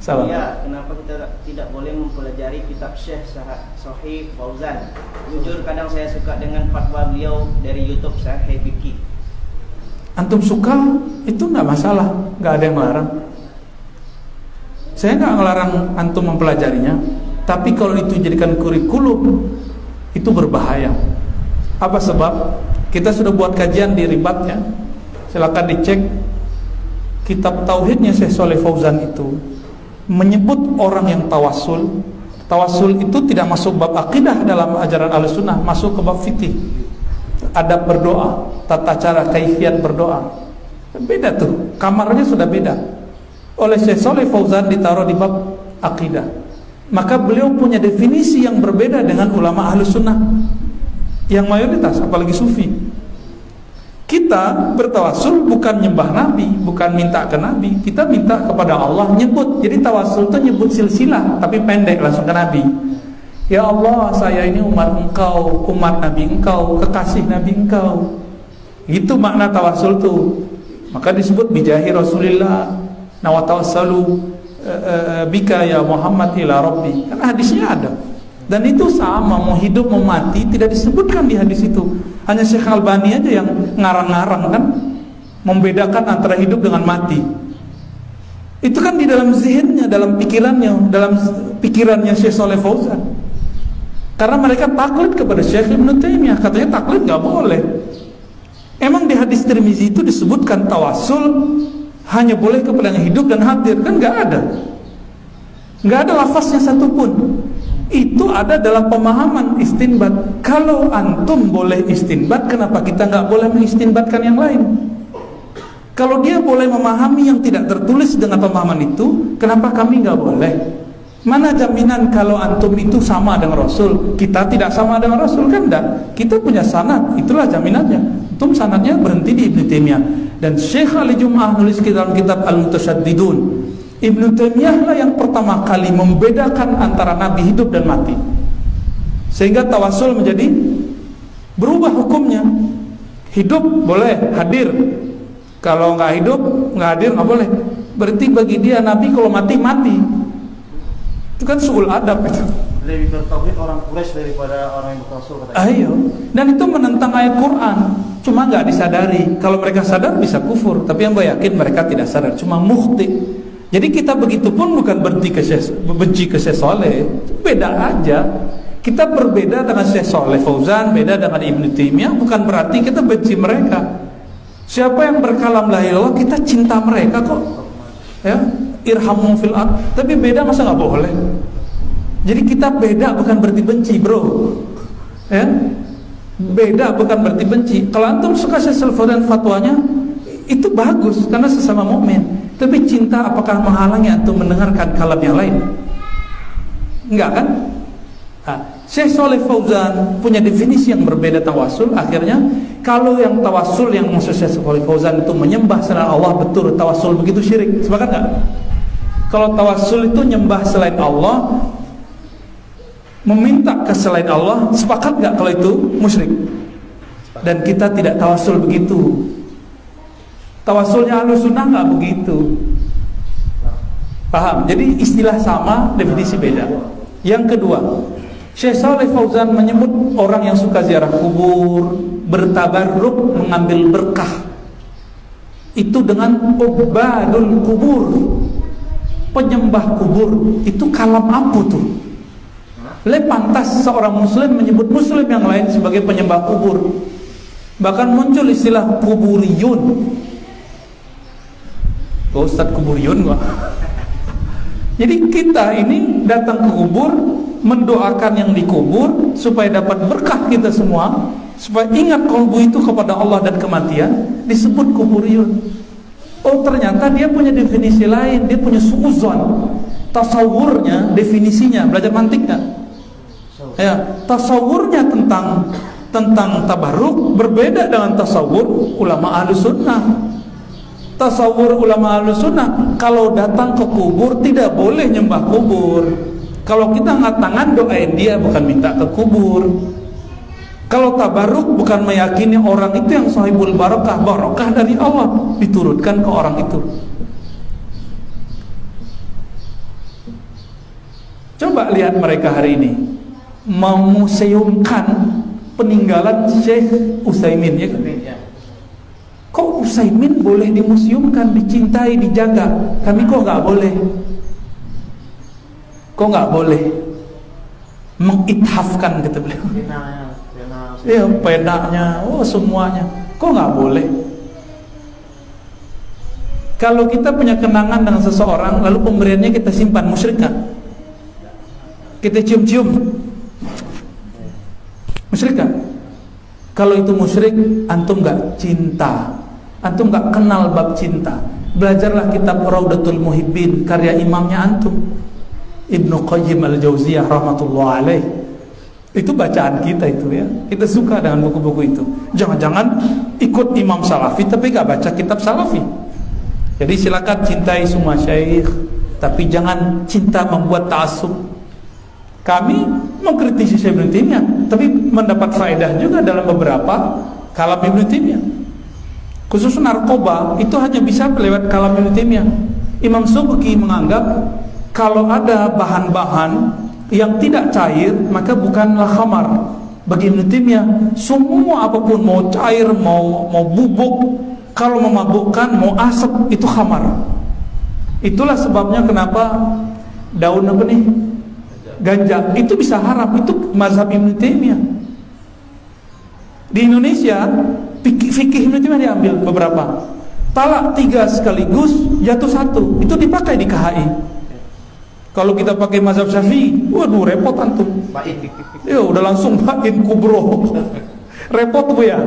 Salah. Iya, kenapa kita tidak boleh mempelajari kitab Syekh Sahih Fauzan? Jujur kadang saya suka dengan fatwa beliau dari YouTube Sahih Biki. Antum suka itu nggak masalah, nggak ada yang melarang. Saya nggak ngelarang antum mempelajarinya, tapi kalau itu dijadikan kurikulum itu berbahaya. Apa sebab? Kita sudah buat kajian di Ribat ya. Silakan dicek kitab tauhidnya Syekh Shalih Fauzan itu menyebut orang yang tawasul. Tawasul itu tidak masuk bab akidah dalam ajaran Ahlussunnah, masuk ke bab fikih. Adab berdoa, tata cara kaifiat berdoa. Beda tuh, kamarnya sudah beda. Oleh Syekh Shalih Fauzan ditaruh di bab akidah. Maka beliau punya definisi yang berbeda dengan ulama Ahlussunnah yang mayoritas, apalagi sufi. Kita bertawasul bukan nyembah Nabi, bukan minta ke Nabi, kita minta kepada Allah, nyebut. Jadi tawasul itu nyebut silsilah, tapi pendek langsung ke Nabi. Ya Allah, saya ini umat Engkau, umat Nabi Engkau, kekasih Nabi Engkau. Itu makna tawasul tuh. Maka disebut bijahi Rasulillah, nawatawassalu bika ya Muhammad ila Rabbi. Karena hadisnya ada. Dan itu sama, mau hidup mau mati tidak disebutkan di hadis itu. Hanya Syekh Albani aja yang ngarang-ngarang kan, membedakan antara hidup dengan mati. Itu kan di dalam zihinnya, dalam pikirannya Syekh Shalih Fauzan. Karena mereka taklid kepada Syekh Ibnu Taimiyah, katanya taklid nggak boleh. Emang di hadis Tirmizi itu disebutkan tawasul hanya boleh kepada yang hidup dan hadir, kan nggak ada. Nggak ada lafaznya satupun. Itu ada dalam pemahaman istinbat. Kalau antum boleh istinbat, kenapa kita nggak boleh mengistinbatkan yang lain? Kalau dia boleh memahami yang tidak tertulis dengan pemahaman itu, kenapa kami nggak boleh? Mana jaminan kalau antum itu sama dengan Rasul, kita tidak sama dengan Rasul? Kan enggak. Kita punya sanad, itulah jaminannya. Antum sanadnya berhenti di Ibnu Taimiyah. Dan Syekh Ali Jum'ah nulis dalam kitab Al-Mutasyaddidun, Ibnu Taimiyah lah yang pertama kali membedakan antara Nabi hidup dan mati. Sehingga tawasul menjadi berubah hukumnya. Hidup boleh hadir, kalau nggak hidup nggak hadir nggak boleh. Berarti bagi dia Nabi kalau mati mati. Itu kan suul adab itu. Lebih bertauhid orang Quraisy daripada orang yang bertawasul katanya. Ayo. Dan itu menentang ayat Quran. Cuma nggak disadari. Kalau mereka sadar bisa kufur. Tapi yang gue yakin mereka tidak sadar. Cuma mukhti. Jadi kita begitu pun bukan benci ke Syekh Shalih, beda aja. Kita berbeda dengan Syekh Shalih Fauzan, beda dengan Ibnu Taimiyah, bukan berarti kita benci mereka. Siapa yang berkalam la ilaha illallah, kita cinta mereka kok. Ya, irhamu fil ard. Tapi beda masa nggak boleh? Jadi kita beda bukan berarti benci, bro. Ya, beda bukan berarti benci. Kalau antum suka Syekh Shalih Fauzan fatwanya, itu bagus karena sesama mukmin. Tapi cinta apakah menghalangi antum mendengarkan kalam yang lain? Enggak kan? Nah, Syekh Shalih Fauzan punya definisi yang berbeda tawasul. Akhirnya kalau yang tawasul yang maksud Syekh Shalih Fauzan itu menyembah selain Allah, betul tawasul begitu syirik. Sepakat enggak? Kalau tawasul itu nyembah selain Allah, meminta ke selain Allah, sepakat enggak kalau itu musyrik? Dan kita tidak tawasul begitu. Tawasulnya Ahlussunnah nggak begitu. Paham? Jadi istilah sama, definisi beda. Yang kedua, Syekh Shalih Fauzan menyebut orang yang suka ziarah kubur, bertabarruk, mengambil berkah, itu dengan ubadul kubur, penyembah kubur. Itu kalam apa tuh? Pantas seorang muslim menyebut muslim yang lain sebagai penyembah kubur. Bahkan muncul istilah kuburiyun. Ustadz kuburiyun gua. Jadi kita ini datang ke kubur, mendoakan yang dikubur supaya dapat berkah kita semua, supaya ingat kalbu itu kepada Allah dan kematian, disebut kuburiyun. Oh ternyata dia punya definisi lain, dia punya suuzon. Tasawurnya, definisinya, belajar mantiknya. Ya, tasawurnya tentang tabarruk berbeda dengan tasawur ulama Ahlussunnah. Tasawur ulama Ahlussunnah, kalau datang ke kubur tidak boleh nyembah kubur. Kalau kita angkat tangan doain dia, bukan minta ke kubur. Kalau tabarruk bukan meyakini orang itu yang sahibul barakah, barakah dari Allah diturunkan ke orang itu. Coba lihat mereka hari ini memuseumkan peninggalan Syekh Utsaimin, ya kan? Kok Utsaimin boleh dimuseumkan, dicintai, dijaga, kami kok nggak boleh? Kok nggak boleh? Mengithafkan, kata beliau. Ya, penanya, oh semuanya, kok nggak boleh? Kalau kita punya kenangan dengan seseorang, lalu pemberiannya kita simpan, musyrik nggak? Kita cium-cium, musyrik nggak? Kalau itu musyrik, antum nggak cinta, antum nggak kenal bab cinta. Belajarlah kitab Raudatul Muhibbin karya imamnya antum, Ibnu Qayyim Al-Jauziyah rahmatullah alaih. Itu bacaan kita itu, ya. Kita suka dengan buku-buku itu. Jangan-jangan ikut imam salafi tapi nggak baca kitab salafi. Jadi silakan cintai semua syekh, tapi jangan cinta membuat ta'assub. Kami mengkritisi Syekh Ibnu Taimiyah, tapi mendapat faedah juga dalam beberapa kalam Ibnu Taimiyah. Khusus narkoba itu hanya bisa lewat kalam Ibnu Taimiyah. Imam Subki menganggap kalau ada bahan-bahan yang tidak cair maka bukanlah khamar. Bagi Ibnu Taimiyah, semua apapun, mau cair, mau bubuk, kalau memabukkan, mau asap, itu khamar. Itulah sebabnya kenapa daun apa nih, ganja itu bisa haram. Itu mazhab Ibnu Taimiyah. Di Indonesia fikih Ibnu Taimiyah diambil beberapa. Talak 3 sekaligus, jatuh 1, itu dipakai di KHI. Kalau kita pakai mazhab Syafi'i, waduh repot antum. Ya udah langsung bain kubro. Repot Bu ya.